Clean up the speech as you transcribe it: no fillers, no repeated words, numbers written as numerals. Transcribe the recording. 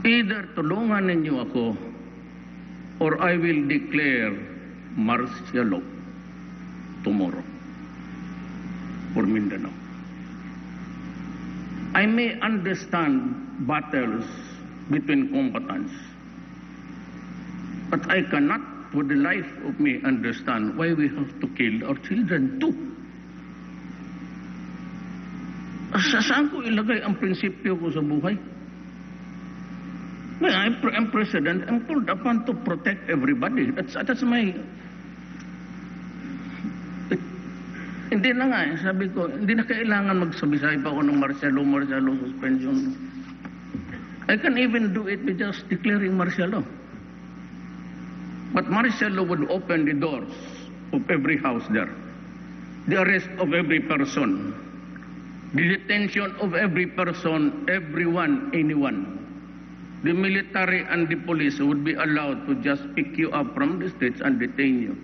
Either tulungan ninyo ako or I will declare martial law tomorrow for Mindanao. I may understand battles between combatants, but I cannot for the life of me understand why we have to kill our children too. Saan ko ilagay ang prinsipyo ko sa buhay? I'm president. I'm called upon to protect everybody. That's my... Hindi na nga, sabi ko, hindi na kailangan magsabi-sabi pa ako ng martial law suspension. I can even do it with just declaring martial law. But martial law would open the doors of every house there. The arrest of every person. The detention of every person, everyone, anyone. The military and the police would be allowed to just pick you up from the streets and detain you.